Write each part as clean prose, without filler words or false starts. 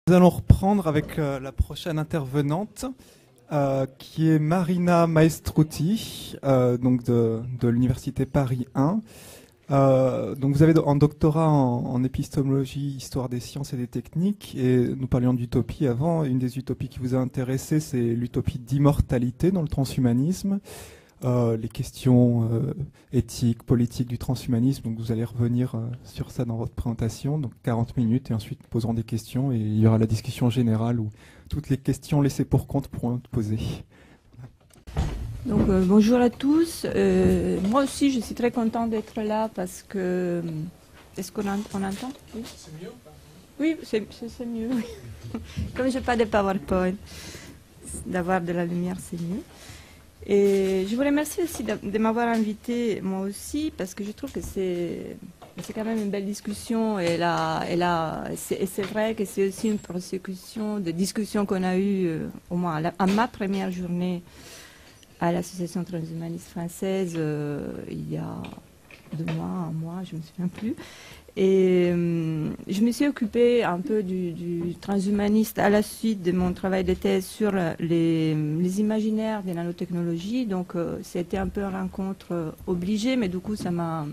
Nous allons reprendre avec la prochaine intervenante, qui est Marina Maestruti, donc de l'Université Paris 1. Donc vous avez un doctorat en épistémologie, histoire des sciences et des techniques, et nous parlions d'utopie avant. Une des utopies qui vous a intéressé, c'est l'utopie d'immortalité dans le transhumanisme. Les questions éthiques, politiques du transhumanisme. Donc vous allez revenir sur ça dans votre présentation, donc 40 minutes, et ensuite nous poserons des questions, et il y aura la discussion générale où toutes les questions laissées pour compte pourront être posées. Donc bonjour à tous. Moi aussi je suis très contente d'être là parce que... Est-ce qu'on entend? Oui, c'est mieux ou pas? Oui, c'est mieux. Oui. Comme je n'ai pas de PowerPoint, d'avoir de la lumière c'est mieux. Et je vous remercie aussi de m'avoir invité, moi aussi, parce que je trouve que c'est quand même une belle discussion. Et c'est vrai que c'est aussi une prosécution de discussions qu'on a eues, au moins à ma première journée à l'Association transhumaniste française, il y a 2 mois, 1 mois, je ne me souviens plus. Et je me suis occupée un peu du transhumaniste à la suite de mon travail de thèse sur les imaginaires des nanotechnologies. Donc c'était un peu une rencontre obligée, mais du coup ça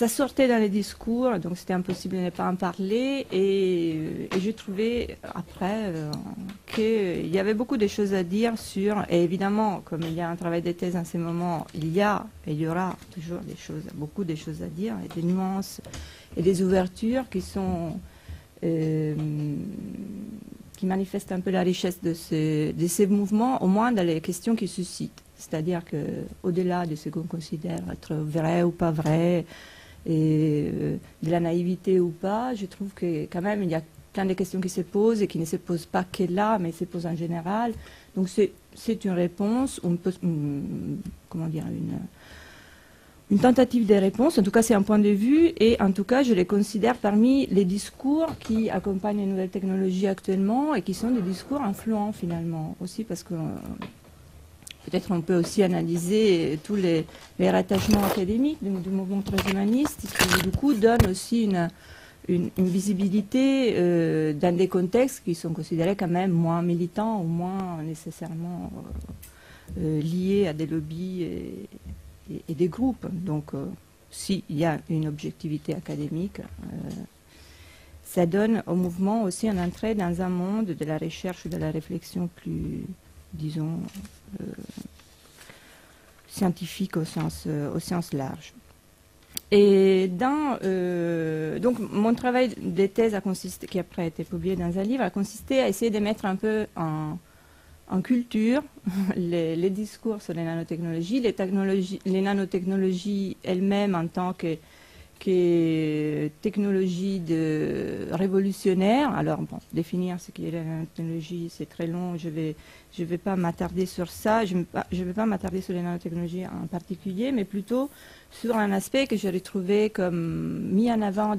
sortait dans les discours, donc c'était impossible de ne pas en parler. Et j'ai trouvé après qu'il y avait beaucoup de choses à dire sur, et évidemment, comme il y a un travail de thèse en ce moment, il y a et il y aura toujours beaucoup de choses à dire, et des nuances et des ouvertures qui manifestent un peu la richesse de ces mouvements, au moins dans les questions qu'ils suscitent. C'est-à-dire qu'au-delà de ce qu'on considère être vrai ou pas vrai, et de la naïveté ou pas, je trouve que quand même il y a plein de questions qui se posent et qui ne se posent pas que là, mais se posent en général. Donc c'est une réponse, comment dire, une tentative de réponse. En tout cas, c'est un point de vue, et en tout cas, je les considère parmi les discours qui accompagnent les nouvelles technologies actuellement et qui sont des discours influents finalement aussi, parce que peut-être on peut aussi analyser tous les rattachements académiques du mouvement transhumaniste, qui du coup donnent aussi une visibilité dans des contextes qui sont considérés quand même moins militants ou moins nécessairement liés à des lobbies et des groupes. Donc s'il y a une objectivité académique, ça donne au mouvement aussi une entrée dans un monde de la recherche et de la réflexion plus, disons, scientifique au sens large. Et donc mon travail de thèse qui après a été publié dans un livre, a consisté à essayer de mettre un peu en culture les discours sur les nanotechnologies, les nanotechnologies elles-mêmes en tant que technologie révolutionnaire. Alors, bon, définir ce qu'est la nanotechnologie, c'est très long, je vais pas m'attarder sur ça, je vais pas m'attarder sur les nanotechnologies en particulier, mais plutôt sur un aspect que j'ai retrouvé comme mis en avant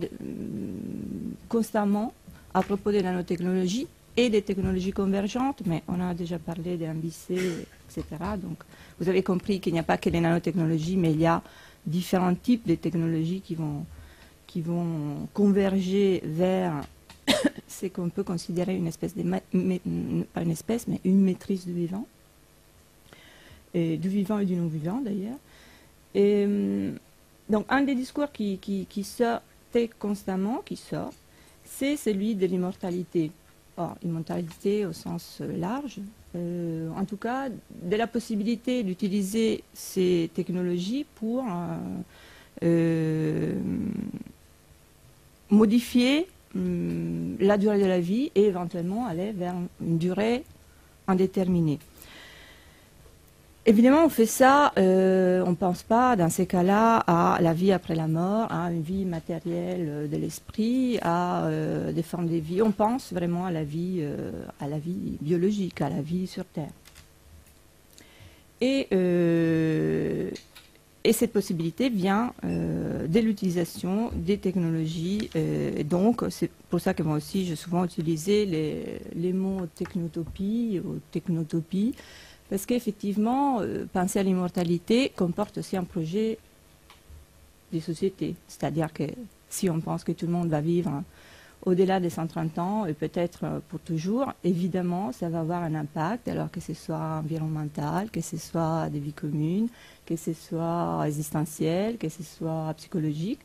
constamment à propos des nanotechnologies et des technologies convergentes, mais on a déjà parlé des MBC, etc. Donc, vous avez compris qu'il n'y a pas que les nanotechnologies, mais il y a différents types de technologies qui vont converger vers ce qu'on peut considérer une espèce de pas une espèce, mais une maîtrise du vivant, et du vivant et du non-vivant d'ailleurs. Et donc un des discours qui sortait constamment, c'est celui de l'immortalité. Or, immortalité au sens large, en tout cas, de la possibilité d'utiliser ces technologies pour modifier la durée de la vie et éventuellement aller vers une durée indéterminée. Évidemment, on fait ça, on ne pense pas dans ces cas-là à la vie après la mort, à une vie matérielle de l'esprit, à des formes de vie. On pense vraiment à la vie biologique, à la vie sur Terre. Et cette possibilité vient de l'utilisation des technologies. Et donc, c'est pour ça que moi aussi, j'ai souvent utilisé les mots technotopie ou technotopie. Parce qu'effectivement, penser à l'immortalité comporte aussi un projet des sociétés. C'est-à-dire que si on pense que tout le monde va vivre au-delà des 130 ans et peut-être pour toujours, évidemment, ça va avoir un impact, alors que ce soit environnemental, que ce soit des vies communes, que ce soit existentiel, que ce soit psychologique,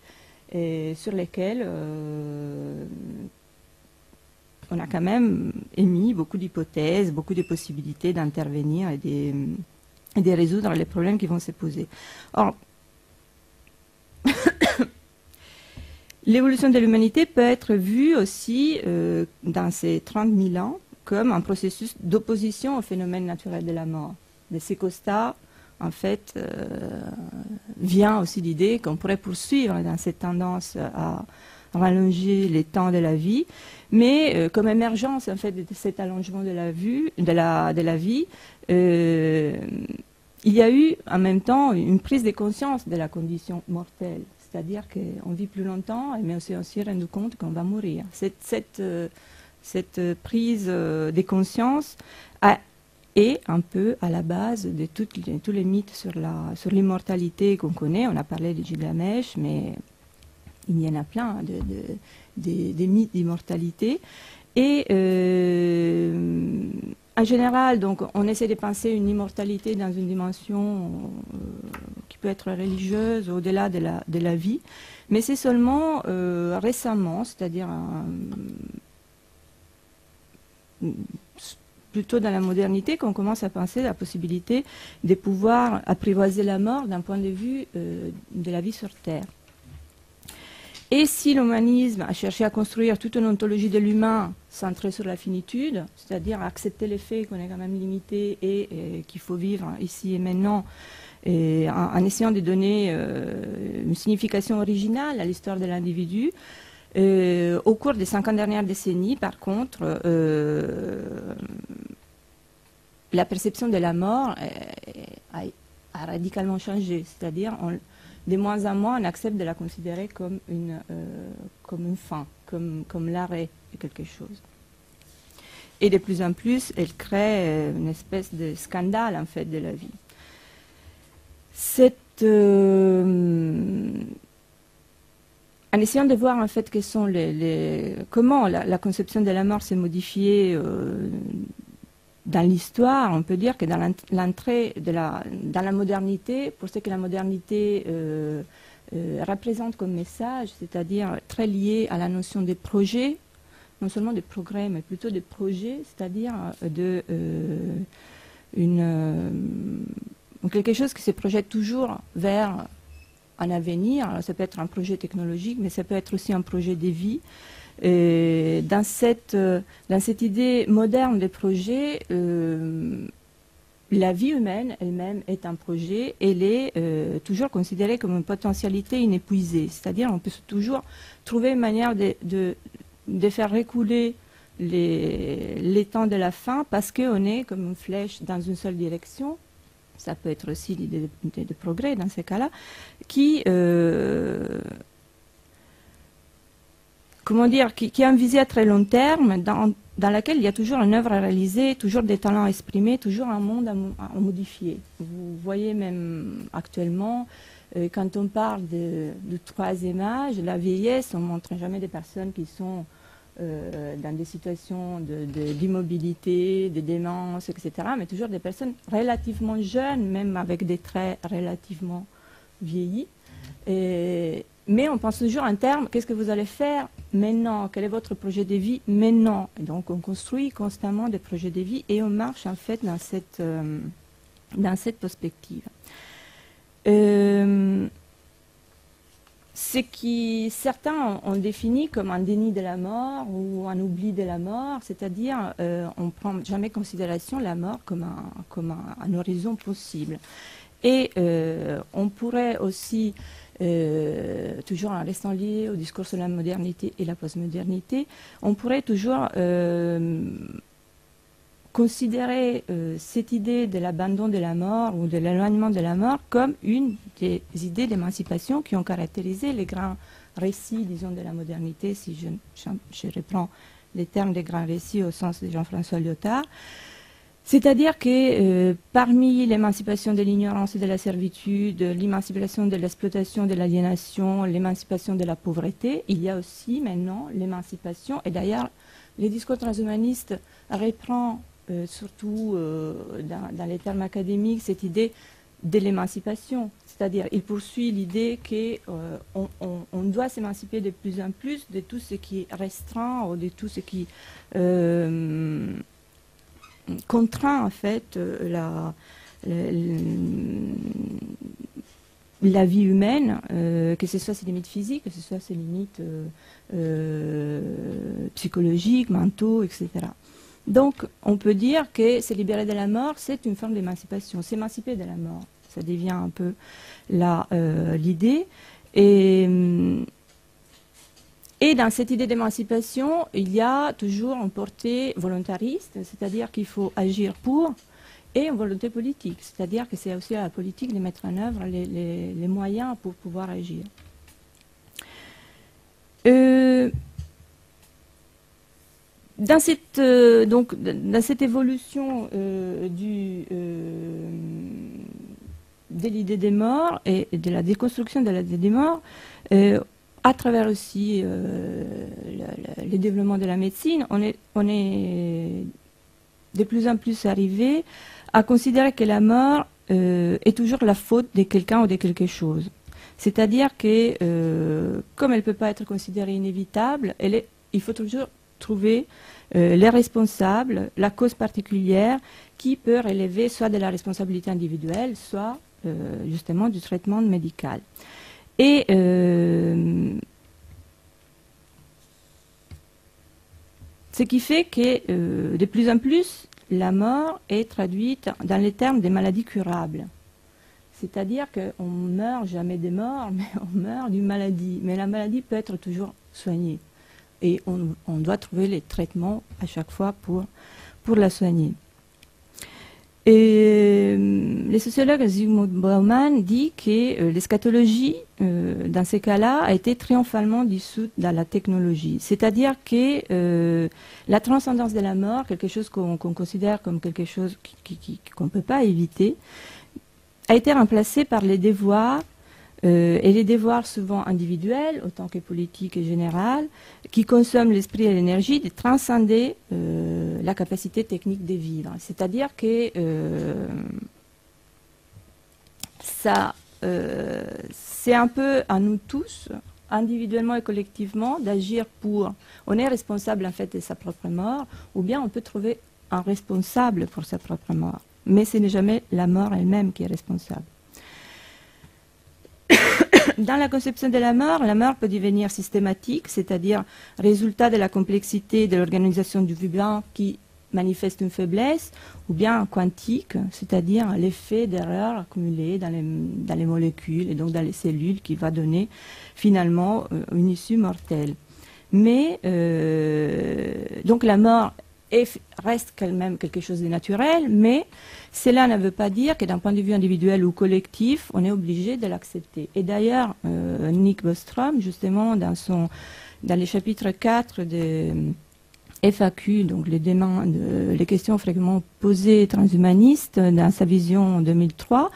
et sur lesquels on a quand même émis beaucoup d'hypothèses, beaucoup de possibilités d'intervenir et de résoudre les problèmes qui vont se poser. Or, l'évolution de l'humanité peut être vue aussi dans ces 30 000 ans comme un processus d'opposition au phénomène naturel de la mort. De ces constats, en fait, vient aussi l'idée qu'on pourrait poursuivre dans cette tendance à rallonger les temps de la vie, mais comme émergence en fait de cet allongement de la vie, il y a eu en même temps une prise de conscience de la condition mortelle. C'est-à-dire qu'on vit plus longtemps, mais on s'est aussi rendu compte qu'on va mourir. Cette prise de conscience est un peu à la base de tous les mythes sur l'immortalité qu'on connaît. On a parlé de Gilgamesh, mais il y en a plein des mythes d'immortalité. Et en général, donc, on essaie de penser une immortalité dans une dimension qui peut être religieuse, au-delà de la vie. Mais c'est seulement récemment, c'est-à-dire plutôt dans la modernité, qu'on commence à penser la possibilité de pouvoir apprivoiser la mort d'un point de vue de la vie sur Terre. Et si l'humanisme a cherché à construire toute une ontologie de l'humain centrée sur la finitude, c'est-à-dire accepter le fait qu'on est quand même limité et qu'il faut vivre ici et maintenant, et en essayant de donner une signification originale à l'histoire de l'individu, au cours des 50 dernières décennies, par contre, la perception de la mort a radicalement changé, c'est-à-dire de moins en moins, on accepte de la considérer comme une fin, comme l'arrêt de quelque chose. Et de plus en plus, elle crée une espèce de scandale, en fait, de la vie. En essayant de voir, en fait, quels sont comment la conception de la mort s'est modifiée dans l'histoire, on peut dire que dans l'entrée dans la modernité, pour ce que la modernité représente comme message, c'est-à-dire très lié à la notion des projets, non seulement de progrès, mais plutôt de projets, c'est-à-dire quelque chose qui se projette toujours vers un avenir. Alors, ça peut être un projet technologique, mais ça peut être aussi un projet de vie. Dans cette idée moderne des projets, la vie humaine elle-même est un projet. Elle est toujours considérée comme une potentialité inépuisée. C'est-à-dire on peut toujours trouver une manière de faire recouler les temps de la fin parce qu'on est comme une flèche dans une seule direction. Ça peut être aussi l'idée de progrès dans ces cas-là, qui a une visée à très long terme, dans laquelle il y a toujours une œuvre à réaliser, toujours des talents à exprimer, toujours un monde à modifier. Vous voyez même actuellement, quand on parle du troisième âge, la vieillesse, on ne montre jamais des personnes qui sont dans des situations d'immobilité, de démence, etc., mais toujours des personnes relativement jeunes, même avec des traits relativement vieillis. Mais on pense toujours en termes, qu'est-ce que vous allez faire maintenant? Quel est votre projet de vie maintenant? Et donc on construit constamment des projets de vie et on marche en fait dans cette perspective. Ce qui certains ont défini comme un déni de la mort ou un oubli de la mort, c'est-à-dire on ne prend jamais en considération la mort comme un horizon possible. Et on pourrait aussi toujours en restant lié au discours sur la modernité et la postmodernité, on pourrait toujours considérer cette idée de l'abandon de la mort ou de l'éloignement de la mort comme une des idées d'émancipation qui ont caractérisé les grands récits, disons, de la modernité, si je reprends les termes des grands récits au sens de Jean-François Lyotard. C'est-à-dire que parmi l'émancipation de l'ignorance et de la servitude, l'émancipation de l'exploitation, de l'aliénation, l'émancipation de la pauvreté, il y a aussi maintenant l'émancipation, et d'ailleurs les discours transhumanistes reprend surtout dans les termes académiques cette idée de l'émancipation, c'est-à-dire il poursuit l'idée qu'on doit s'émanciper de plus en plus de tout ce qui est restreint ou de tout ce qui contraint en fait la vie humaine, que ce soit ses limites physiques, que ce soit ses limites psychologiques, mentaux, etc. Donc on peut dire que se libérer de la mort, c'est une forme d'émancipation, s'émanciper de la mort, ça devient un peu l'idée. Et dans cette idée d'émancipation, il y a toujours une portée volontariste, c'est-à-dire qu'il faut agir pour, et une volonté politique, c'est-à-dire que c'est aussi à la politique de mettre en œuvre les moyens pour pouvoir agir. Dans cette évolution de l'idée des morts et de la déconstruction de l'idée des morts, à travers aussi le développement de la médecine, on est de plus en plus arrivé à considérer que la mort est toujours la faute de quelqu'un ou de quelque chose. C'est-à-dire que, comme elle ne peut pas être considérée inévitable, il faut toujours trouver les responsables, la cause particulière qui peut relever soit de la responsabilité individuelle, soit justement du traitement médical. Et ce qui fait que de plus en plus, la mort est traduite dans les termes des maladies curables. C'est-à-dire qu'on ne meurt jamais des morts, mais on meurt d'une maladie. Mais la maladie peut être toujours soignée. Et on doit trouver les traitements à chaque fois pour la soigner. Et le sociologue Zygmunt Bauman dit que l'eschatologie, dans ces cas-là, a été triomphalement dissoute dans la technologie. C'est-à-dire que la transcendance de la mort, quelque chose qu'on considère comme quelque chose qu'on ne peut pas éviter, a été remplacée par les devoirs, et les devoirs souvent individuels, autant que politiques et générales, qui consomment l'esprit et l'énergie de transcender la capacité technique de vivre. C'est-à-dire que c'est un peu à nous tous, individuellement et collectivement, d'agir pour... On est responsable en fait de sa propre mort, ou bien on peut trouver un responsable pour sa propre mort. Mais ce n'est jamais la mort elle-même qui est responsable. Dans la conception de la mort peut devenir systématique, c'est-à-dire résultat de la complexité de l'organisation du vivant qui manifeste une faiblesse, ou bien quantique, c'est-à-dire l'effet d'erreurs accumulées dans les molécules et donc dans les cellules qui va donner finalement une issue mortelle. Mais donc la mort reste quand même quelque chose de naturel, mais cela ne veut pas dire que d'un point de vue individuel ou collectif, on est obligé de l'accepter. Et d'ailleurs, Nick Bostrom, justement, dans les chapitres 4 de FAQ, donc les questions fréquemment posées transhumanistes, dans sa vision en 2003,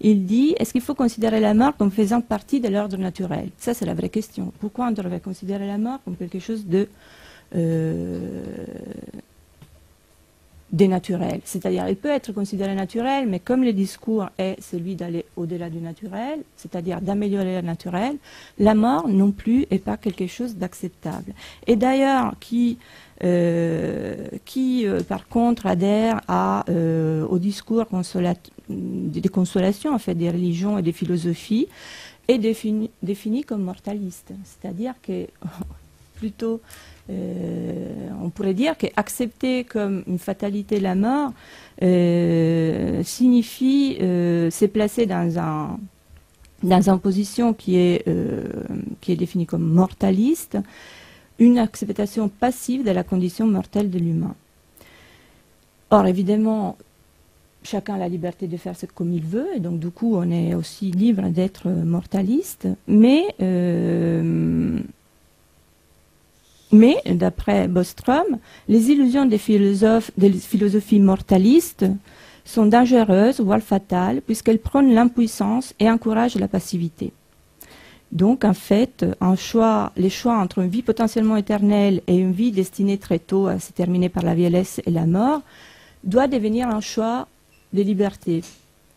il dit, est-ce qu'il faut considérer la mort comme faisant partie de l'ordre naturel? Ça, c'est la vraie question. Pourquoi on devrait considérer la mort comme quelque chose de dénaturel. C'est-à-dire, il peut être considéré naturel, mais comme le discours est celui d'aller au-delà du naturel, c'est-à-dire d'améliorer le naturel, la mort non plus n'est pas quelque chose d'acceptable. Et d'ailleurs, qui par contre adhère au discours des consolations en fait, des religions et des philosophies, est défini comme mortaliste. C'est-à-dire que plutôt on pourrait dire qu'accepter comme une fatalité la mort signifie se placer dans une position qui est définie comme mortaliste, une acceptation passive de la condition mortelle de l'humain. Or, évidemment, chacun a la liberté de faire ce comme il veut, et donc du coup, on est aussi libre d'être mortaliste, mais Mais, d'après Bostrom, les illusions des philosophies moralistes sont dangereuses, voire fatales, puisqu'elles prônent l'impuissance et encouragent la passivité. Donc, en fait, les choix entre une vie potentiellement éternelle et une vie destinée très tôt à se terminer par la vieillesse et la mort, doit devenir un choix de liberté.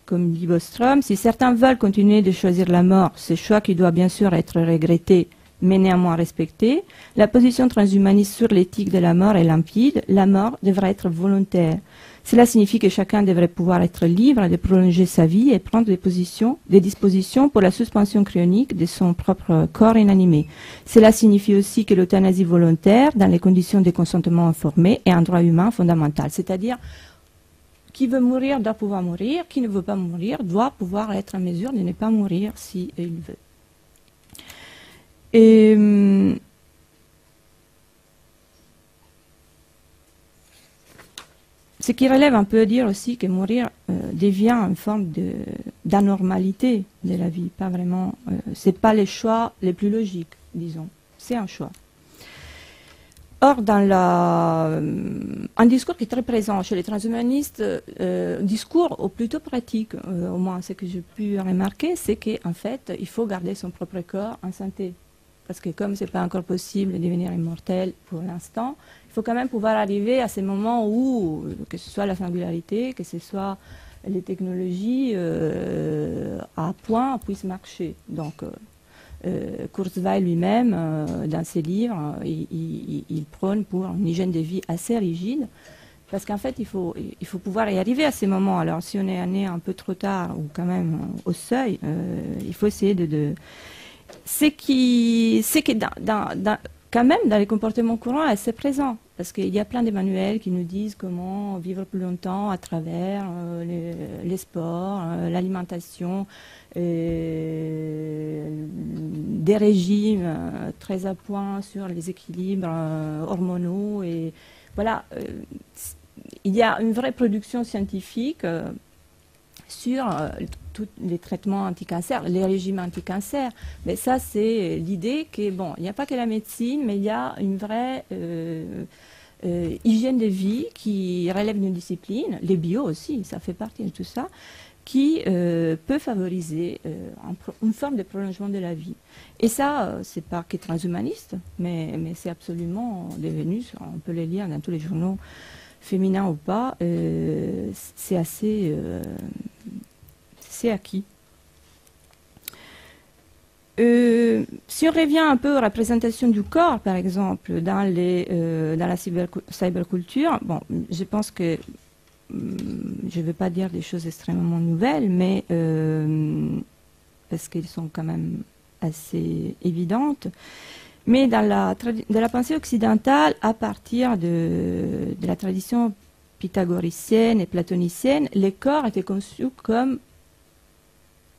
Comme dit Bostrom, si certains veulent continuer de choisir la mort, ce choix qui doit bien sûr être regretté, mais néanmoins respecté, la position transhumaniste sur l'éthique de la mort est limpide, la mort devrait être volontaire. Cela signifie que chacun devrait pouvoir être libre de prolonger sa vie et prendre des dispositions pour la suspension cryonique de son propre corps inanimé. Cela signifie aussi que l'euthanasie volontaire, dans les conditions de consentement informé, est un droit humain fondamental. C'est-à-dire, qui veut mourir doit pouvoir mourir, qui ne veut pas mourir doit pouvoir être en mesure de ne pas mourir s'il veut. Et ce qui relève un peu à dire aussi que mourir devient une forme d'anormalité de la vie, pas vraiment. C'est pas les choix les plus logiques, disons. C'est un choix. Or, un discours qui est très présent chez les transhumanistes, un discours plutôt pratique, au moins ce que j'ai pu remarquer, c'est qu'en fait, il faut garder son propre corps en santé. Parce que comme ce n'est pas encore possible de devenir immortel pour l'instant, il faut quand même pouvoir arriver à ces moments où, que ce soit la singularité, que ce soit les technologies à point puissent marcher. Donc, Kurzweil lui-même, dans ses livres, il prône pour une hygiène de vie assez rigide, parce qu'en fait, il faut pouvoir y arriver à ces moments. Alors, si on est né un peu trop tard, ou quand même au seuil, il faut essayer c'est que quand même, dans les comportements courants, c'est présent. Parce qu'il y a plein de manuels qui nous disent comment vivre plus longtemps à travers les sports, l'alimentation, des régimes très à point sur les équilibres hormonaux. Et voilà, il y a une vraie production scientifique sur tous les traitements anti-cancer, les régimes anti-cancer. Mais ça, c'est l'idée qu'il n'y a pas que la médecine, mais il y a une vraie hygiène de vie qui relève d'une discipline, les bio aussi, ça fait partie de tout ça, qui peut favoriser une forme de prolongement de la vie. Et ça, c'est pas que transhumaniste, mais c'est absolument devenu, on peut le lire dans tous les journaux, féminins ou pas, c'est assez... c'est acquis. Si on revient un peu aux représentations du corps, par exemple, dans la cyberculture, bon, je pense que je ne vais pas dire des choses extrêmement nouvelles, mais parce qu'elles sont quand même assez évidentes. Mais dans la pensée occidentale, à partir de la tradition pythagoricienne et platonicienne, les corps étaient conçus comme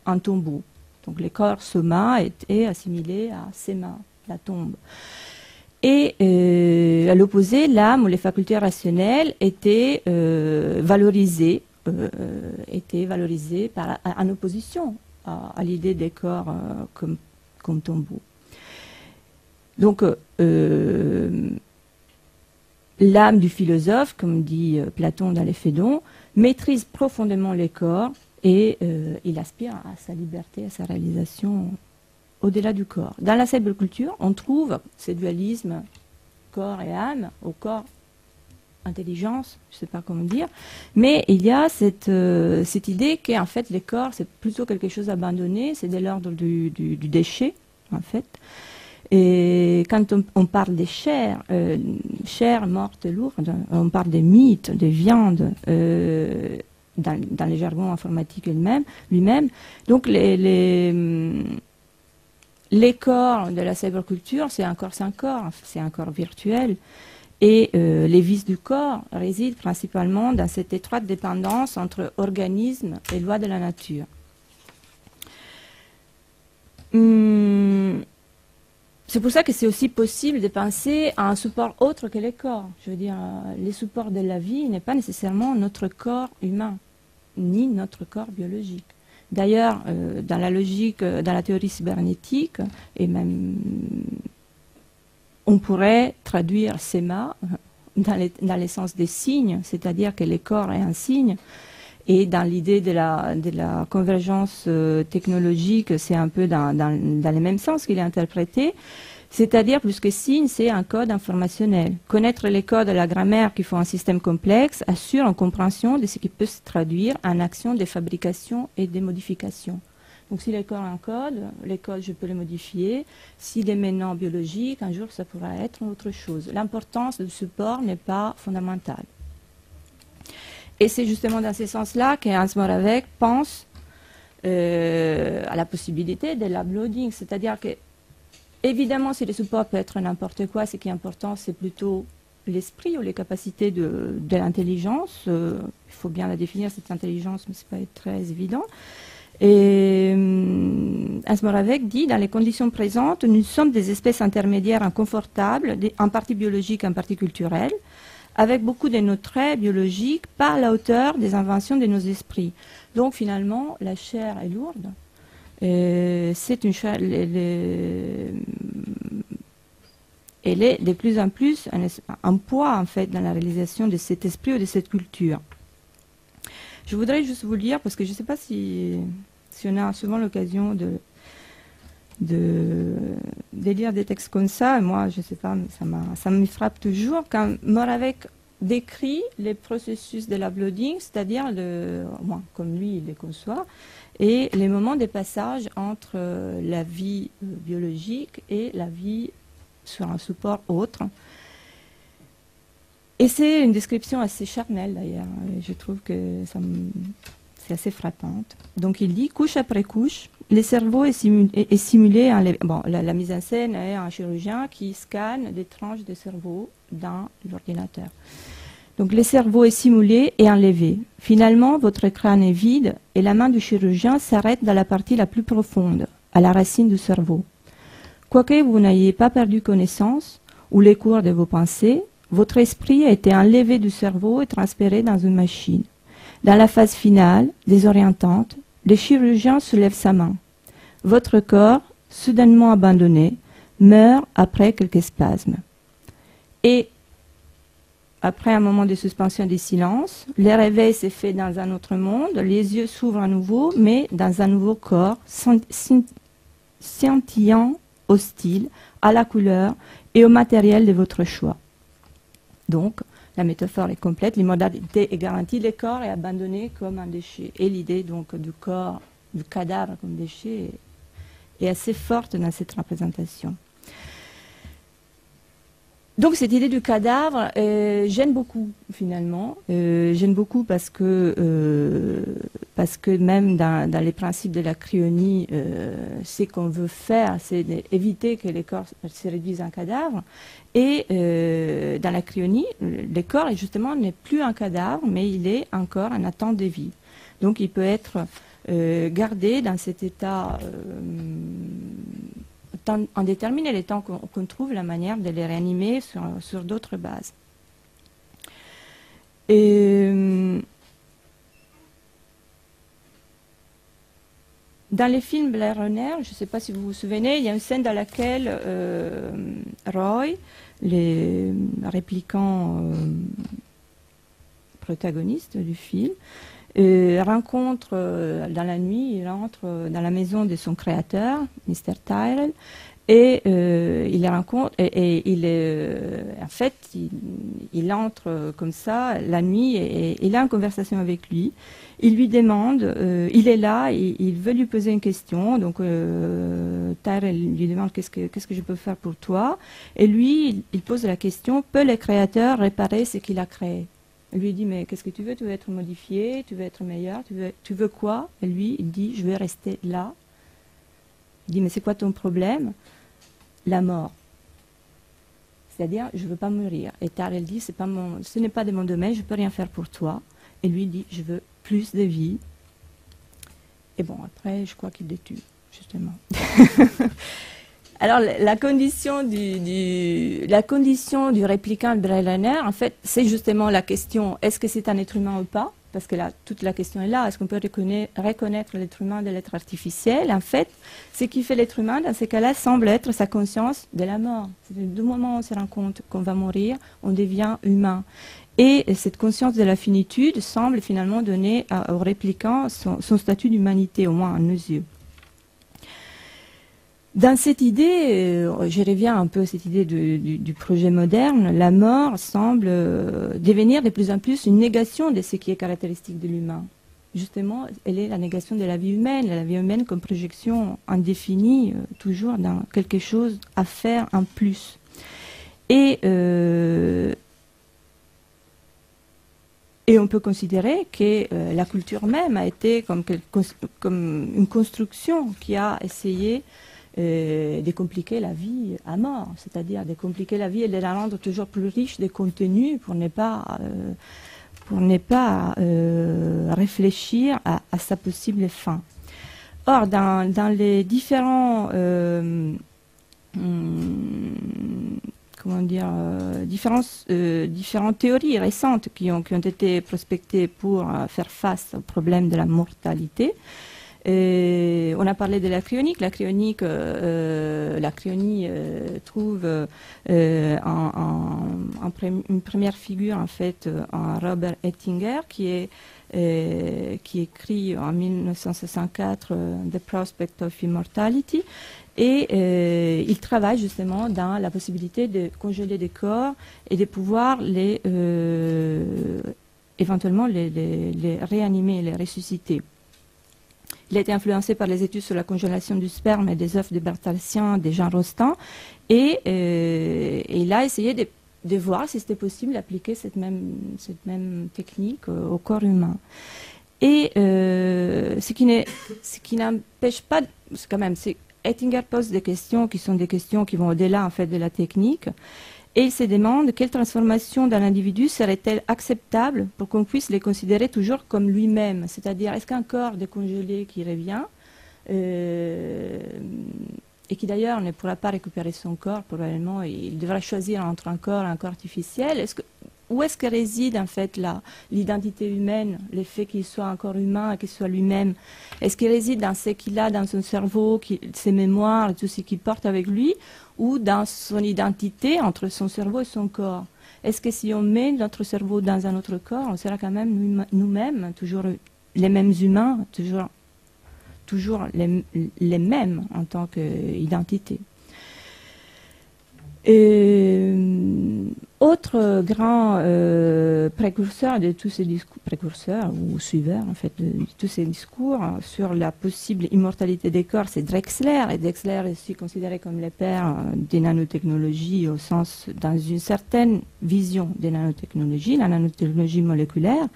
un tombeau. Donc les corps soma étaient assimilés à sema, la tombe. Et à l'opposé, l'âme ou les facultés rationnelles étaient valorisées en opposition à l'idée des corps comme tombeau. Donc l'âme du philosophe, comme dit Platon dans les Phédons, maîtrise profondément les corps et il aspire à sa liberté, à sa réalisation au-delà du corps. Dans la cyberculture, on trouve ce dualisme corps et âme, au corps intelligence, je ne sais pas comment dire, mais il y a cette idée qu'en fait les corps c'est plutôt quelque chose abandonné, c'est de l'ordre du déchet en fait. Et quand on parle des chairs, chairs mortes et lourdes, on parle des mythes, des viandes, dans les jargons informatiques lui-même. Donc les corps de la cyberculture, c'est un corps sans corps, c'est un corps virtuel. Et les vices du corps résident principalement dans cette étroite dépendance entre organisme et loi de la nature. C'est pour ça que c'est aussi possible de penser à un support autre que les corps. Je veux dire, les supports de la vie n'est pas nécessairement notre corps humain, ni notre corps biologique. D'ailleurs, dans la logique, dans la théorie cybernétique, et même on pourrait traduire SEMA dans les sens des signes, c'est-à-dire que le corps est un signe. Et dans l'idée de la convergence technologique, c'est un peu dans le même sens qu'il est interprété. C'est-à-dire, plus que signe, c'est un code informationnel. Connaître les codes de la grammaire qui font un système complexe assure une compréhension de ce qui peut se traduire en action de fabrication et de modification. Donc si le corps a un code, les codes, je peux les modifier. S'il est maintenant biologique, un jour, ça pourra être autre chose. L'importance du support n'est pas fondamentale. Et c'est justement dans ce sens-là qu'Hans Moravec pense à la possibilité de l'uploading, c'est-à-dire que évidemment, si le support peut être n'importe quoi, ce qui est important, c'est plutôt l'esprit ou les capacités de l'intelligence. Il faut bien la définir, cette intelligence, mais ce n'est pas très évident. Et Hans Moravec dit, dans les conditions présentes, nous sommes des espèces intermédiaires inconfortables, en partie biologiques, en partie culturelles, avec beaucoup de nos traits biologiques, pas à la hauteur des inventions de nos esprits. Donc finalement, la chair est lourde. C'est une chair, elle est de plus en plus un poids en fait dans la réalisation de cet esprit ou de cette culture. Je voudrais juste vous lire, parce que je ne sais pas si on a souvent l'occasion de lire des textes comme ça. Et moi, je ne sais pas, mais ça me frappe toujours. Quand Moravec décrit les processus de l'uploading, c'est-à-dire, comme lui il les conçoit, et les moments de passage entre la vie biologique et la vie sur un support autre. Et c'est une description assez charnelle d'ailleurs. Je trouve que c'est assez frappante. Donc il dit, couche après couche, le cerveau est simulé. La mise en scène est un chirurgien qui scanne des tranches de cerveau dans l'ordinateur. Donc le cerveau est simulé et enlevé. Finalement, votre crâne est vide et la main du chirurgien s'arrête dans la partie la plus profonde, à la racine du cerveau. Quoique vous n'ayez pas perdu connaissance ou les cours de vos pensées, votre esprit a été enlevé du cerveau et transféré dans une machine. Dans la phase finale, désorientante, le chirurgien soulève sa main. Votre corps, soudainement abandonné, meurt après quelques spasmes. Et après un moment de suspension des silences, le réveil s'est fait dans un autre monde, les yeux s'ouvrent à nouveau, mais dans un nouveau corps, scintillant, hostile, à la couleur et au matériel de votre choix. Donc, la métaphore est complète, l'immortalité est garantie, le corps est abandonné comme un déchet. Et l'idée donc du corps, du cadavre comme déchet est assez forte dans cette représentation. Donc cette idée du cadavre gêne beaucoup finalement, gêne beaucoup parce que même dans les principes de la cryonie, ce qu'on veut faire, c'est éviter que les corps se réduisent en cadavre. Et dans la cryonie, le corps justement n'est plus un cadavre, mais il est encore en attente de vie. Donc il peut être gardé dans cet état indéterminé, le temps qu'on trouve la manière de les réanimer sur d'autres bases. Et dans les films Blade Runner, je ne sais pas si vous vous souvenez, il y a une scène dans laquelle Roy, les répliquants protagonistes du film, rencontre dans la nuit, il entre dans la maison de son créateur, Mr. Tyrell, et il les rencontre, et en fait, il entre comme ça la nuit et il a une conversation avec lui. Il lui demande, il est là, il veut lui poser une question, donc Tyrell lui demande qu'est-ce que je peux faire pour toi, et lui, il pose la question, peut le créateur réparer ce qu'il a créé? Il lui dit, mais qu'est-ce que tu veux? Tu veux être modifié? Tu veux être meilleur? Tu veux quoi? Et lui, il dit, je vais rester là. Il dit, mais c'est quoi ton problème? La mort. C'est-à-dire, je ne veux pas mourir. Et Tyrell dit, ce n'est pas de mon domaine, je ne peux rien faire pour toi. Et lui dit, je veux plus de vie. Et bon, après, je crois qu'il les tue, justement. Alors, la condition du répliquant de Blade Runner, en fait, c'est justement la question, est-ce que c'est un être humain ou pas? parce que là, toute la question est là, est-ce qu'on peut reconnaître l'être humain de l'être artificiel? En fait, ce qui fait l'être humain, dans ces cas-là, semble être sa conscience de la mort. C'est-à-dire, du moment où on se rend compte qu'on va mourir, on devient humain. Et cette conscience de la finitude semble finalement donner au répliquant son statut d'humanité, au moins à nos yeux. Dans cette idée, je reviens un peu à cette idée du projet moderne, la mort semble devenir de plus en plus une négation de ce qui est caractéristique de l'humain. Justement, elle est la négation de la vie humaine comme projection indéfinie, toujours dans quelque chose à faire en plus. Et on peut considérer que la culture même a été comme une construction qui a essayé de compliquer la vie à mort, c'est-à-dire de compliquer la vie et de la rendre toujours plus riche de contenu pour ne pas réfléchir à sa possible fin. Or, dans les différents différentes théories récentes qui ont été prospectées pour faire face au problème de la mortalité. On a parlé de la cryonique. La cryonique trouve une première figure en fait en Robert Ettinger qui écrit en 1964 The Prospect of Immortality. Et il travaille justement dans la possibilité de congeler des corps et de pouvoir éventuellement les réanimer, les ressusciter. Il a été influencé par les études sur la congélation du sperme et des œufs de Bertalcien, de Jean Rostand, et il a essayé de voir si c'était possible d'appliquer cette même technique au corps humain. Et ce qui n'empêche pas, quand même, Ettinger pose des questions qui sont des questions qui vont au-delà en fait de la technique, et il se demande quelle transformation d'un individu serait-elle acceptable pour qu'on puisse les considérer toujours comme lui-même, c'est-à-dire est-ce qu'un corps décongelé qui revient et qui d'ailleurs ne pourra pas récupérer son corps, probablement il devra choisir entre un corps et un corps artificiel, où est-ce que réside en fait l'identité humaine, le fait qu'il soit un corps humain et qu'il soit lui-même? Est-ce qu'il réside dans ce qu'il a dans son cerveau, ses mémoires, tout ce qu'il porte avec lui, ou dans son identité entre son cerveau et son corps? Est-ce que si on met notre cerveau dans un autre corps, on sera quand même nous-mêmes, toujours les mêmes humains, toujours les mêmes en tant qu'identité? Autre grand précurseur de tous ces discours, précurseur ou suiveur en fait de tous ces discours sur la possible immortalité des corps, c'est Drexler. Et Drexler est aussi considéré comme le père des nanotechnologies au sens, dans une certaine vision des nanotechnologies, la nanotechnologie moléculaire.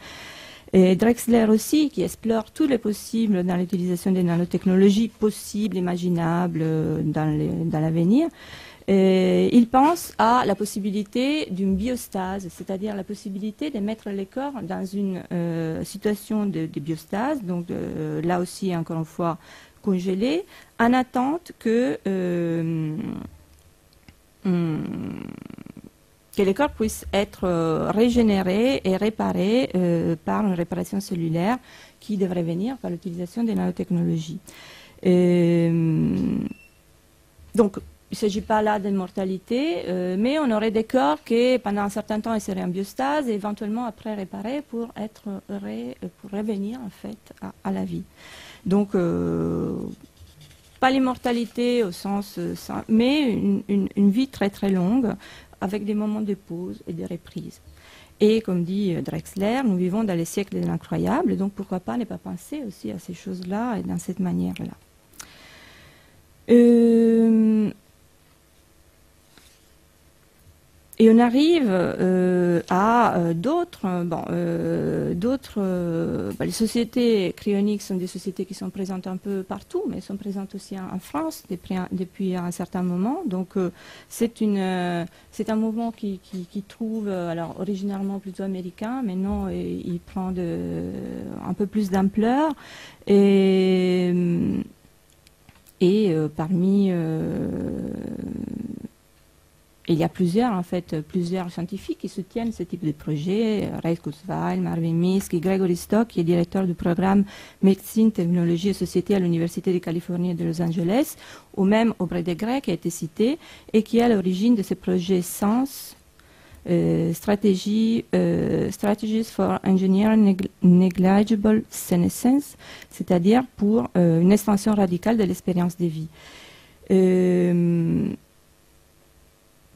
Et Drexler aussi, qui explore tous les possibles dans l'utilisation des nanotechnologies possibles, imaginables dans l'avenir. Il pense à la possibilité d'une biostase, c'est-à-dire la possibilité de mettre les corps dans une situation de biostase, donc là aussi, encore une fois, congelés, en attente que les corps puissent être régénérés et réparés par une réparation cellulaire qui devrait venir par l'utilisation des nanotechnologies. Donc, il ne s'agit pas là d'immortalité, mais on aurait des corps qui, pendant un certain temps, ils seraient en biostase et éventuellement après réparés pour revenir en fait à la vie. Donc, pas l'immortalité au sens, mais une vie très très longue avec des moments de pause et de reprise. Et comme dit Drexler, nous vivons dans les siècles de l'incroyable, donc pourquoi pas ne pas penser aussi à ces choses-là et dans cette manière-là. Et on arrive à d'autres. Les sociétés cryoniques sont des sociétés qui sont présentes un peu partout, mais sont présentes aussi en France depuis un certain moment. Donc c'est un mouvement qui trouve, alors originairement plutôt américain, mais non, il prend un peu plus d'ampleur. Et parmi il y a plusieurs scientifiques qui soutiennent ce type de projet. Ray Kurzweil, Marvin Minsky, Gregory Stock, qui est directeur du programme Médecine, Technologie et Société à l'Université de Californie de Los Angeles, ou même Aubrey de Grey, qui a été cité, et qui est à l'origine de ce projet SENS, Strategies for Engineering Negligible Senescence, c'est-à-dire pour une extension radicale de l'expérience de vie.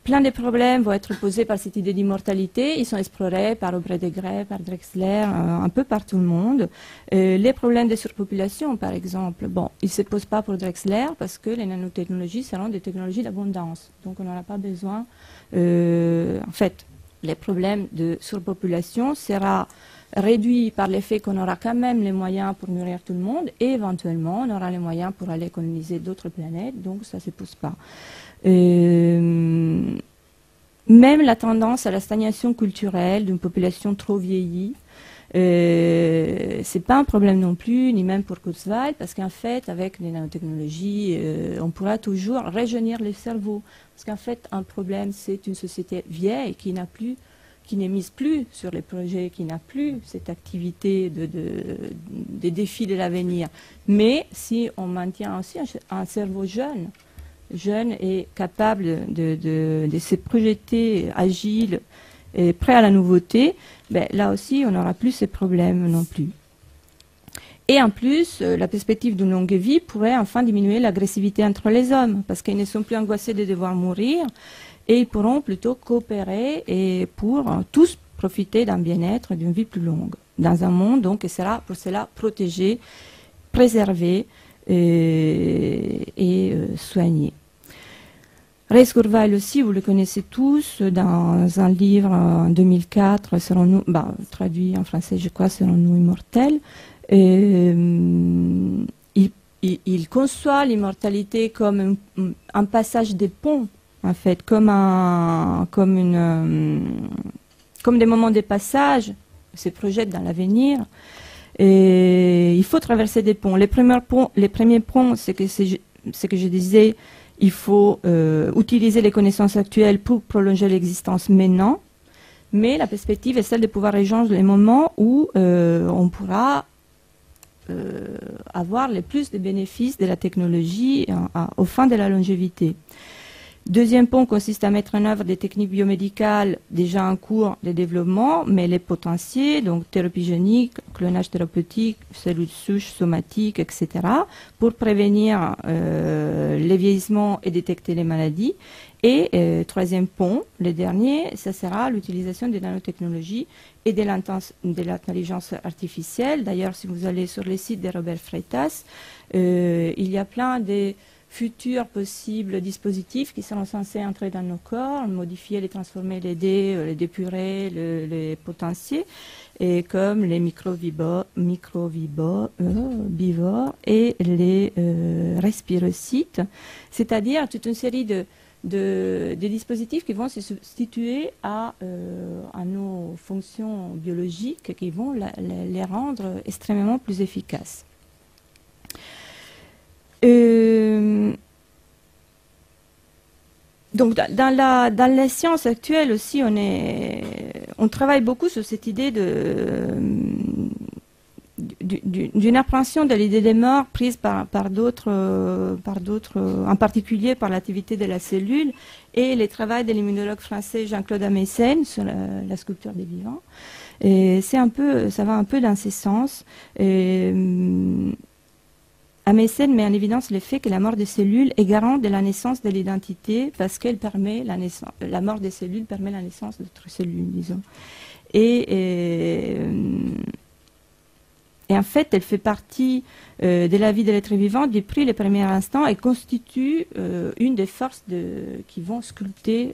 Plein de problèmes vont être posés par cette idée d'immortalité. Ils sont explorés par Aubrey de Grey, par Drexler, un peu par tout le monde. Les problèmes de surpopulation, par exemple, bon, ils ne se posent pas pour Drexler parce que les nanotechnologies seront des technologies d'abondance. Donc on n'aura pas besoin... en fait, les problèmes de surpopulation sera réduit par le fait qu'on aura quand même les moyens pour nourrir tout le monde et éventuellement on aura les moyens pour aller coloniser d'autres planètes, donc ça ne se pose pas. Même la tendance à la stagnation culturelle d'une population trop vieillie, c'est pas un problème non plus, ni même pour Kurzweil, parce qu'en fait, avec les nanotechnologies, on pourra toujours rajeunir le cerveau. Parce qu'en fait, un problème, c'est une société vieille qui ne mise plus sur les projets, qui n'a plus cette activité des défis de l'avenir. Mais si on maintient aussi un cerveau jeune et capable de se projeter, agile et prêt à la nouveauté, ben, là aussi, on n'aura plus ces problèmes non plus. Et en plus, la perspective d'une longue vie pourrait enfin diminuer l'agressivité entre les hommes, parce qu'ils ne sont plus angoissés de devoir mourir, et ils pourront plutôt coopérer et pour tous profiter d'un bien-être, d'une vie plus longue, dans un monde donc qui sera pour cela protégé, préservé et soigné. Ray Kurzweil aussi, vous le connaissez tous, dans un livre en 2004, Serons-nous, traduit en français, je crois, Serons-nous immortels. Il conçoit l'immortalité comme un passage des ponts, en fait, comme des moments de passage, se projette dans l'avenir. Et il faut traverser des ponts. Les premiers ponts, c'est que je disais, il faut utiliser les connaissances actuelles pour prolonger l'existence maintenant, mais la perspective est celle de pouvoir rejoindre les moments où on pourra avoir le plus de bénéfices de la technologie au fin de la longévité. Deuxième pont consiste à mettre en œuvre des techniques biomédicales déjà en cours de développement, mais les potentier, donc thérapie génique, clonage thérapeutique, cellules souches somatiques, etc., pour prévenir les vieillissements et détecter les maladies. Et troisième pont, le dernier, ça sera l'utilisation des nanotechnologies et de l'intelligence artificielle. D'ailleurs, si vous allez sur le site de Robert Freitas, il y a plein de futurs possibles dispositifs qui seront censés entrer dans nos corps, modifier, les transformer, les dépurer, les potentier, et comme les microvivores et les respirocytes, c'est-à-dire toute une série de dispositifs qui vont se substituer à nos fonctions biologiques, qui vont les rendre extrêmement plus efficaces. Donc dans la science actuelle aussi, on travaille beaucoup sur cette idée d'une appréhension de l'idée des morts prise par d'autres, en particulier par l'activité de la cellule, et les travaux de l'immunologue français Jean-Claude Ameisen sur la sculpture des vivants. Et ça va un peu dans ces sens. Ameisen met en évidence le fait que la mort des cellules est garante de la naissance de l'identité parce qu'elle permet la mort des cellules permet la naissance d'autres cellules, disons. Et en fait, elle fait partie de la vie de l'être vivant depuis les premiers instants et constitue une des forces qui vont sculpter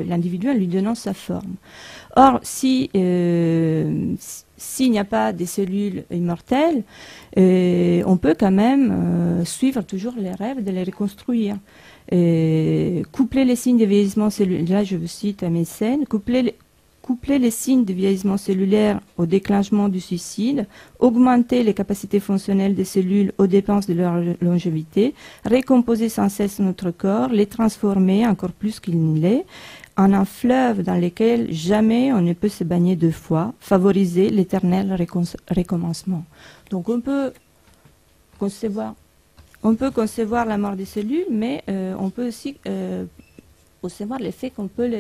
l'individu en lui donnant sa forme. Or, s'il n'y a pas des cellules immortelles, on peut quand même suivre toujours les rêves de les reconstruire. Coupler les signes de vieillissement cellulaire, là je vous cite Ameisen, coupler coupler les signes de vieillissement cellulaire au déclenchement du suicide, augmenter les capacités fonctionnelles des cellules aux dépenses de leur longévité, récomposer sans cesse notre corps, les transformer encore plus qu'il ne l'est, en un fleuve dans lequel jamais on ne peut se baigner deux fois, favoriser l'éternel recommencement. Donc on peut concevoir la mort des cellules, mais on peut aussi concevoir l'effet qu'on peut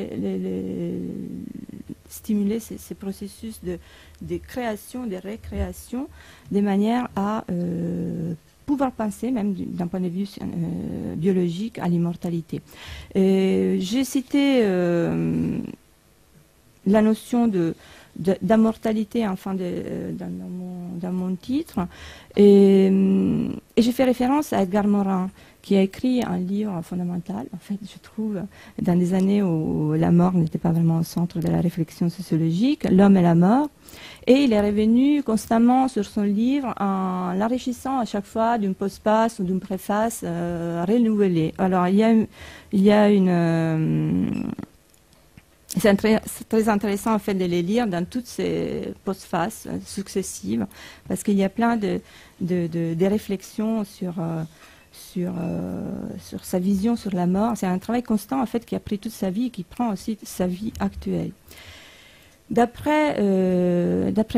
stimuler ces processus de création, de récréation, de manière à pouvoir penser, même d'un point de vue biologique, à l'immortalité. J'ai cité la notion d'immortalité enfin dans mon titre, et j'ai fait référence à Edgar Morin, qui a écrit un livre fondamental, en fait, je trouve, dans des années où la mort n'était pas vraiment au centre de la réflexion sociologique, L'homme et la mort. Et il est revenu constamment sur son livre en l'enrichissant à chaque fois d'une postface ou d'une préface renouvelée. Alors, il y a une... c'est très intéressant en fait de les lire dans toutes ces postfaces successives, parce qu'il y a plein de réflexions sur sa vision sur la mort. C'est un travail constant en fait qui a pris toute sa vie et qui prend aussi sa vie actuelle. D'après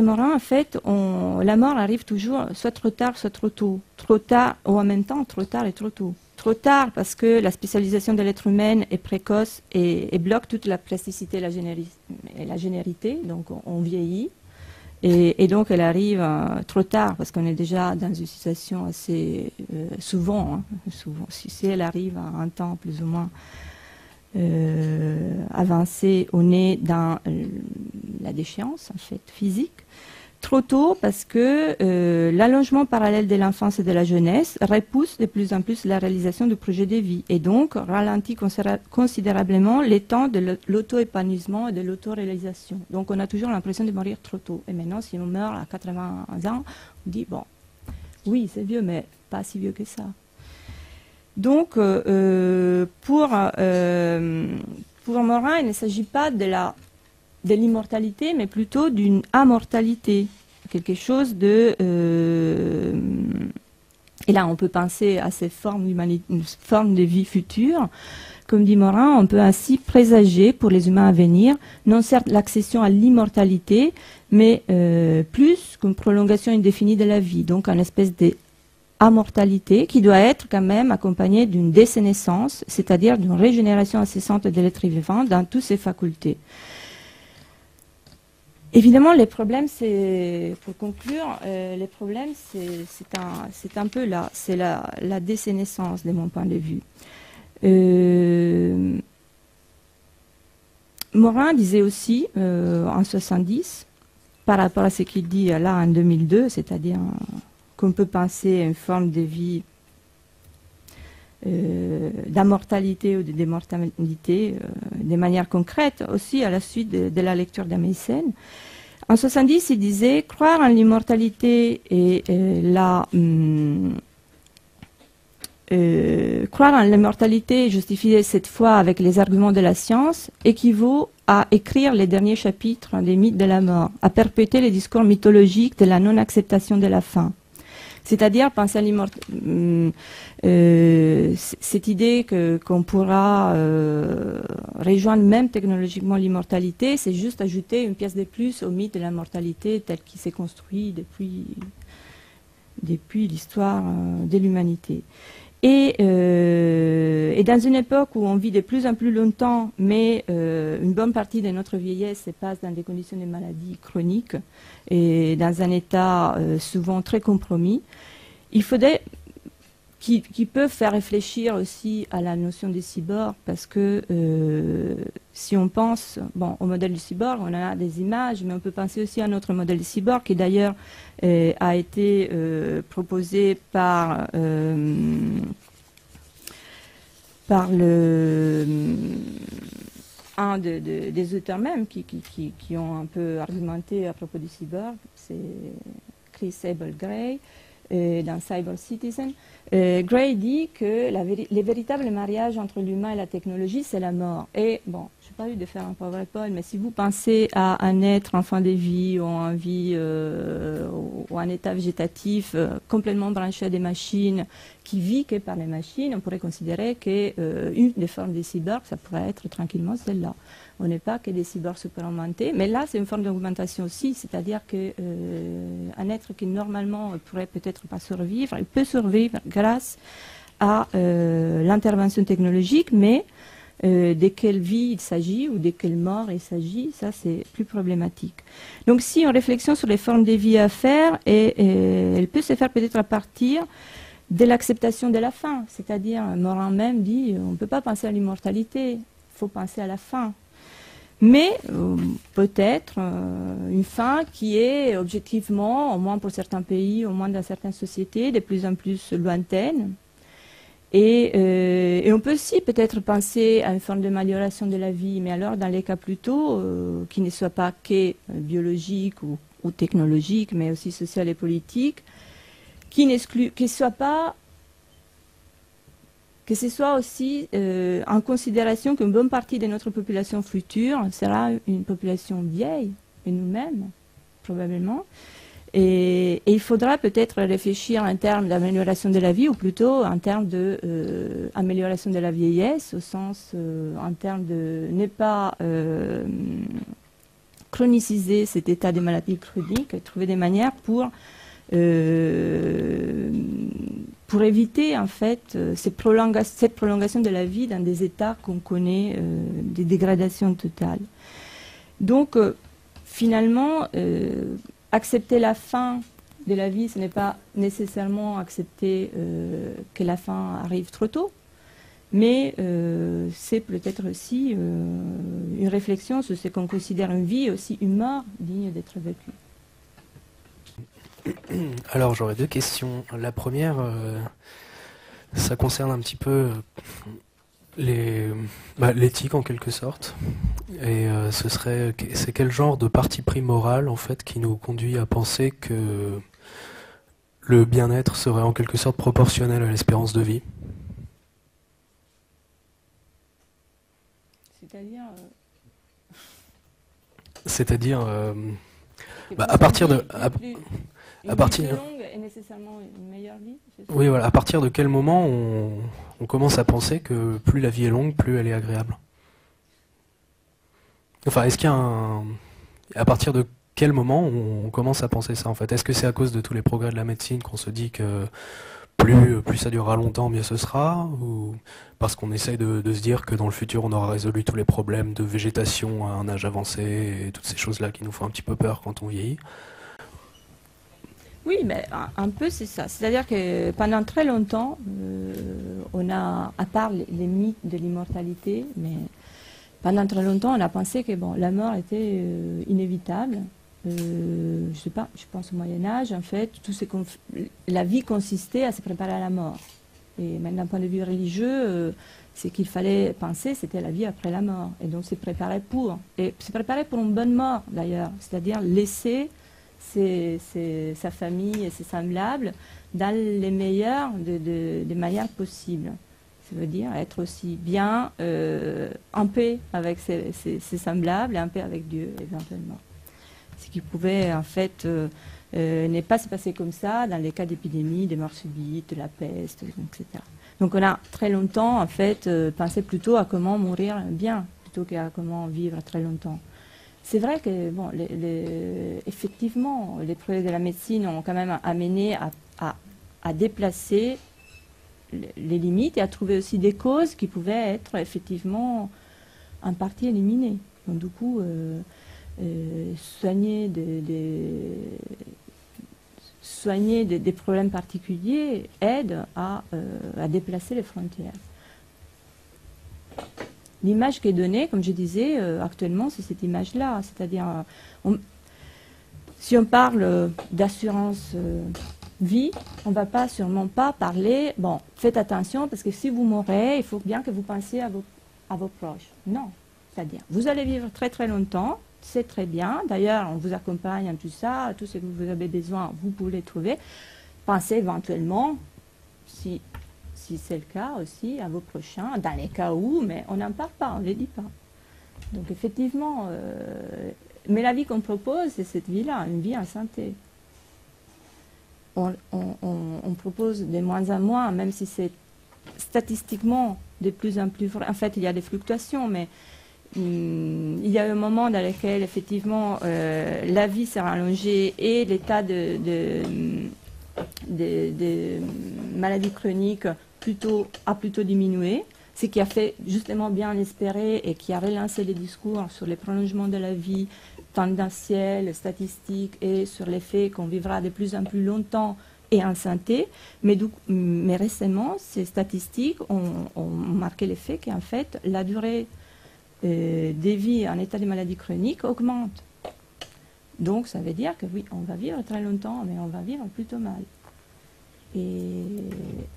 Morin, en fait, la mort arrive toujours soit trop tard, soit trop tôt. Trop tard, ou en même temps, trop tard et trop tôt. Trop tard parce que la spécialisation de l'être humain est précoce et bloque toute la plasticité et la générité, donc on vieillit. Et donc elle arrive trop tard parce qu'on est déjà dans une situation assez souvent, si elle arrive à un temps plus ou moins avancé, on est dans la déchéance en fait physique. Trop tôt parce que l'allongement parallèle de l'enfance et de la jeunesse repousse de plus en plus la réalisation du projet de vie et donc ralentit considérablement les temps de l'auto-épanouissement et de l'auto-réalisation. Donc on a toujours l'impression de mourir trop tôt. Et maintenant, si on meurt à 80 ans, on dit, bon, oui, c'est vieux, mais pas si vieux que ça. Donc, pour Morin, il ne s'agit pas de l'immortalité, mais plutôt d'une amortalité, quelque chose de... et là, on peut penser à ces formes une forme de vie future. Comme dit Morin, on peut ainsi présager pour les humains à venir, non certes l'accession à l'immortalité, mais plus qu'une prolongation indéfinie de la vie, donc une espèce d'amortalité qui doit être quand même accompagnée d'une désénescence, c'est-à-dire d'une régénération incessante de l'être vivant dans toutes ses facultés. Évidemment, les problèmes, pour conclure, les problèmes, c'est un peu là, c'est la désénescence de mon point de vue. Morin disait aussi, en 70, par rapport à ce qu'il dit là en 2002, c'est-à-dire qu'on peut penser à une forme de vie d'immortalité ou de démortalité de manière concrète aussi à la suite de la lecture d'Amundsen. En 70, il disait croire en l'immortalité et croire en l'immortalité justifiée cette fois avec les arguments de la science équivaut à écrire les derniers chapitres des mythes de la mort, à perpétuer les discours mythologiques de la non-acceptation de la fin. C'est-à-dire penser à cette idée qu'on pourra rejoindre même technologiquement l'immortalité, c'est juste ajouter une pièce de plus au mythe de la mortalité tel qu'il s'est construit depuis l'histoire de l'humanité. Et dans une époque où on vit de plus en plus longtemps, mais une bonne partie de notre vieillesse se passe dans des conditions de maladie chroniques et dans un état souvent très compromis, il faudrait qui peuvent faire réfléchir aussi à la notion des cyborgs, parce que si on pense au modèle du cyborg, on a des images, mais on peut penser aussi à un autre modèle du cyborg qui d'ailleurs a été proposé par un des auteurs même qui ont un peu argumenté à propos du cyborg, c'est Chris Abel Gray, dans Cyber Citizen. Gray dit que les véritables mariages entre l'humain et la technologie, c'est la mort. Et bon, je n'ai pas eu de faire un PowerPoint, mais si vous pensez à un être en fin de vie ou ou un état végétatif complètement branché à des machines, qui vit que par les machines, on pourrait considérer qu'une des formes des cyborgs, ça pourrait être tranquillement celle-là. On n'est pas que des cyborgs super augmentés, mais là c'est une forme d'augmentation aussi, c'est-à-dire qu'un être qui normalement pourrait peut-être pas survivre, il peut survivre grâce à l'intervention technologique, mais de quelle vie il s'agit ou de quelle mort il s'agit, ça c'est plus problématique. Donc si on réflexion sur les formes de vie à faire, elle peut se faire peut-être à partir de l'acceptation de la fin, c'est-à-dire Morin même dit on ne peut pas penser à l'immortalité, il faut penser à la fin. Mais peut-être une fin qui est objectivement, au moins pour certains pays, au moins dans certaines sociétés, de plus en plus lointaine. Et on peut aussi peut-être penser à une forme d'amélioration de la vie, mais alors dans les cas plutôt qui ne soit pas que biologique ou technologique, mais aussi social et politique, qui ce soit aussi en considération qu'une bonne partie de notre population future sera une population vieille, et nous-mêmes, probablement. Et il faudra peut-être réfléchir en termes d'amélioration de la vie, ou plutôt en termes d'amélioration de la vieillesse, au sens, en termes de ne pas chroniciser cet état de maladie chronique, et trouver des manières pour éviter en fait cette prolongation de la vie dans des états qu'on connaît, des dégradations totales. Donc, finalement, accepter la fin de la vie, ce n'est pas nécessairement accepter que la fin arrive trop tôt, mais c'est peut-être aussi une réflexion sur ce qu'on considère une vie et aussi une mort digne d'être vécue. Alors j'aurais deux questions. La première, ça concerne un petit peu l'éthique en quelque sorte. Et c'est quel genre de parti pris moral en fait qui nous conduit à penser que le bien-être serait en quelque sorte proportionnel à l'espérance de vie? C'est-à-dire à partir de à partir longue est nécessairement une meilleure vie. Oui, voilà. À partir de quel moment on commence à penser que plus la vie est longue, plus elle est agréable? Enfin, est-ce qu'il y a à partir de quel moment on commence à penser ça en fait? Est-ce que c'est à cause de tous les progrès de la médecine qu'on se dit que plus ça durera longtemps, mieux ce sera? Ou parce qu'on essaye de se dire que dans le futur on aura résolu tous les problèmes de végétation à un âge avancé et toutes ces choses-là qui nous font un petit peu peur quand on vieillit? Oui, mais un peu c'est ça. C'est-à-dire que pendant très longtemps, on a, à part les mythes de l'immortalité, mais pendant très longtemps, on a pensé que bon, la mort était inévitable. Je sais pas, je pense au Moyen-Âge, en fait, la vie consistait à se préparer à la mort. Et même d'un point de vue religieux, ce qu'il fallait penser, c'était la vie après la mort. Et donc, se préparer pour. Et se préparer pour une bonne mort, d'ailleurs. C'est-à-dire laisser sa famille et ses semblables dans les meilleures des manières possibles. Ça veut dire être aussi bien en paix avec ses semblables et en paix avec Dieu, éventuellement. Ce qui pouvait, en fait, ne pas se passer comme ça dans les cas d'épidémie, des morts subites, de la peste, etc. Donc on a très longtemps, en fait, pensé plutôt à comment mourir bien, plutôt qu'à comment vivre très longtemps. C'est vrai que, bon, effectivement, les progrès de la médecine ont quand même amené à déplacer les limites et à trouver aussi des causes qui pouvaient être effectivement en partie éliminées. Donc du coup, soigner des problèmes particuliers aide à déplacer les frontières. L'image qui est donnée, comme je disais, actuellement, c'est cette image-là. C'est-à-dire, si on parle d'assurance vie, on ne va pas sûrement pas parler, bon, faites attention, parce que si vous mourrez, il faut bien que vous pensiez à vos proches. Non. C'est-à-dire, vous allez vivre très très longtemps, c'est très bien. D'ailleurs, on vous accompagne en tout ça, tout ce que vous avez besoin, vous pouvez le trouver. Pensez éventuellement, si c'est le cas aussi, à vos prochains, dans les cas où, mais on n'en parle pas, on ne les dit pas. Donc effectivement, mais la vie qu'on propose, c'est cette vie-là, une vie en santé. On propose de moins en moins, même si c'est statistiquement de plus en plus vrai. En fait, il y a des fluctuations, mais il y a un moment dans lequel, effectivement, la vie s'est rallongée et l'état de maladies chroniques a plutôt diminué, ce qui a fait justement bien l'espérer et qui a relancé les discours sur les prolongements de la vie tendanciels, statistiques et sur le fait qu'on vivra de plus en plus longtemps et en santé. Mais récemment, ces statistiques ont marqué le fait qu'en fait, la durée des vies en état de maladie chronique augmente. Donc ça veut dire que oui, on va vivre très longtemps, mais on va vivre plutôt mal. Et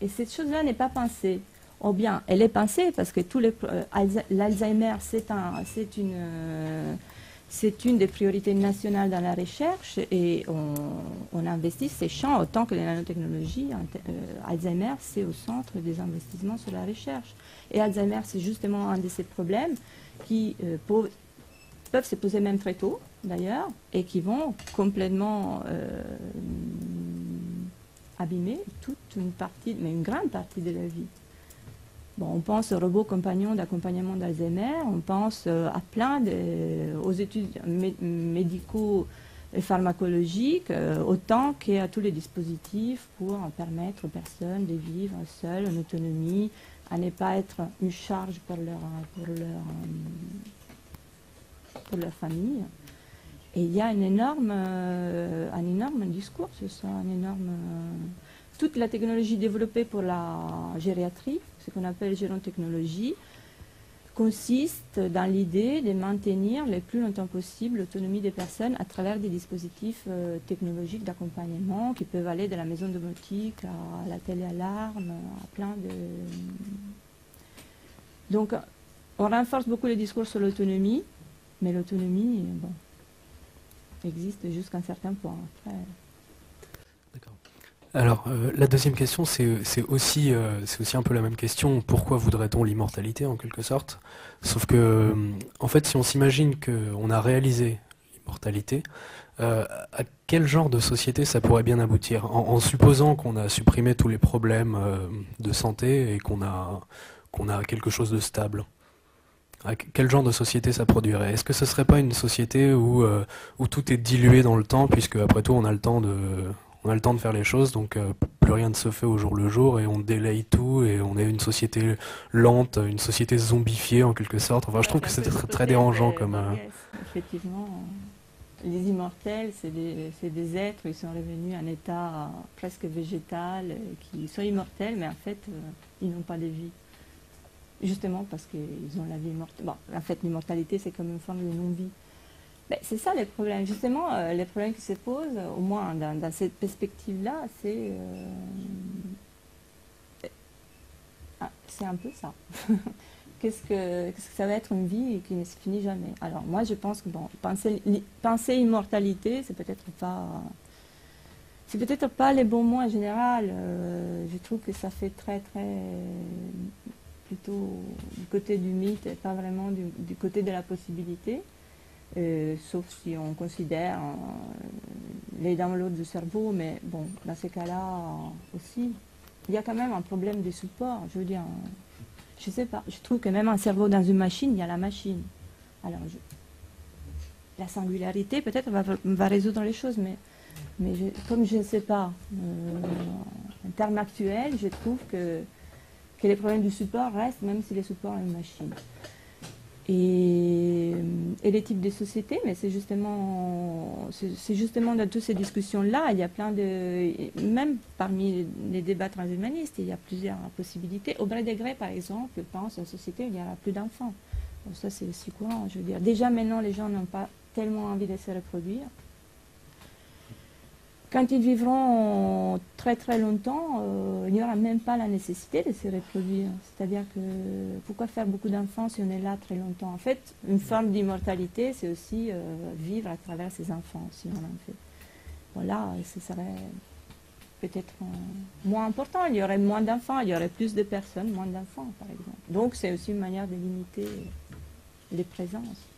cette chose-là n'est pas pensée. Ou bien, elle est pensée parce que l'Alzheimer, c'est une des priorités nationales dans la recherche et on investit ces champs autant que les nanotechnologies. Alzheimer, c'est au centre des investissements sur la recherche. Et Alzheimer, c'est justement un de ces problèmes qui peuvent se poser même très tôt, d'ailleurs, et qui vont complètement abîmer toute une partie, mais une grande partie de la vie. Bon, on pense aux robots compagnons d'accompagnement d'Alzheimer, on pense à aux études médicaux et pharmacologiques, autant qu'à tous les dispositifs pour permettre aux personnes de vivre seules, en autonomie, à ne pas être une charge pour leur famille. Et il y a un énorme discours sur ça, toute la technologie développée pour la gériatrie, ce qu'on appelle gérontechnologie, consiste dans l'idée de maintenir le plus longtemps possible l'autonomie des personnes à travers des dispositifs technologiques d'accompagnement qui peuvent aller de la maison domotique à la téléalarme, à plein de... Donc, on renforce beaucoup le discours sur l'autonomie, mais l'autonomie, bon, existe jusqu'à un certain point. Après... D'accord. Alors, la deuxième question, c'est aussi un peu la même question. Pourquoi voudrait-on l'immortalité, en quelque sorte? Sauf que, en fait, si on s'imagine qu'on a réalisé l'immortalité, à quel genre de société ça pourrait bien aboutir? En supposant qu'on a supprimé tous les problèmes de santé et qu'on a quelque chose de stable. À quel genre de société ça produirait? Est-ce que ce serait pas une société où tout est dilué dans le temps, puisque après tout on a le temps de faire les choses, donc plus rien ne se fait au jour le jour et on délaye tout et on est une société lente, une société zombifiée en quelque sorte. Enfin, je trouve que c'est très dérangeant comme... Effectivement, les immortels, c'est des êtres, ils sont revenus à un état presque végétal, qui sont immortels, mais en fait, ils n'ont pas de vie. Justement parce qu'ils ont la vie immortelle. Bon, en fait, l'immortalité, c'est comme une forme de non-vie. Ben, c'est ça les problèmes. Justement, les problèmes qui se posent, au moins dans cette perspective-là, c'est un peu ça. Qu'est-ce que ça va être une vie qui ne se finit jamais? Alors moi, je pense que bon, penser immortalité, c'est peut-être pas les bons mots en général. Je trouve que ça fait très plutôt du côté du mythe et pas vraiment du côté de la possibilité. Sauf si on considère les downloads du cerveau, mais bon, dans ces cas-là aussi, il y a quand même un problème de support. Je veux dire, je sais pas, je trouve que même un cerveau dans une machine, il y a la machine. Alors, la singularité peut-être va résoudre les choses, mais comme je ne sais pas, en termes actuels, je trouve que les problèmes du support restent, même si les supports ont une machine. Et les types de sociétés, mais c'est justement dans toutes ces discussions-là, il y a plein de... Même parmi les débats transhumanistes, il y a plusieurs possibilités. Au Degré, par exemple, je pense à une société où il n'y aura plus d'enfants. Bon, ça, c'est aussi courant, je veux dire. Déjà, maintenant, les gens n'ont pas tellement envie de se reproduire. Quand ils vivront très longtemps, il n'y aura même pas la nécessité de se reproduire. C'est-à-dire que pourquoi faire beaucoup d'enfants si on est là très longtemps? En fait, une forme d'immortalité, c'est aussi vivre à travers ses enfants, si on en fait. Voilà, ce serait peut-être moins important. Il y aurait moins d'enfants, il y aurait plus de personnes, moins d'enfants, par exemple. Donc c'est aussi une manière de limiter les présences.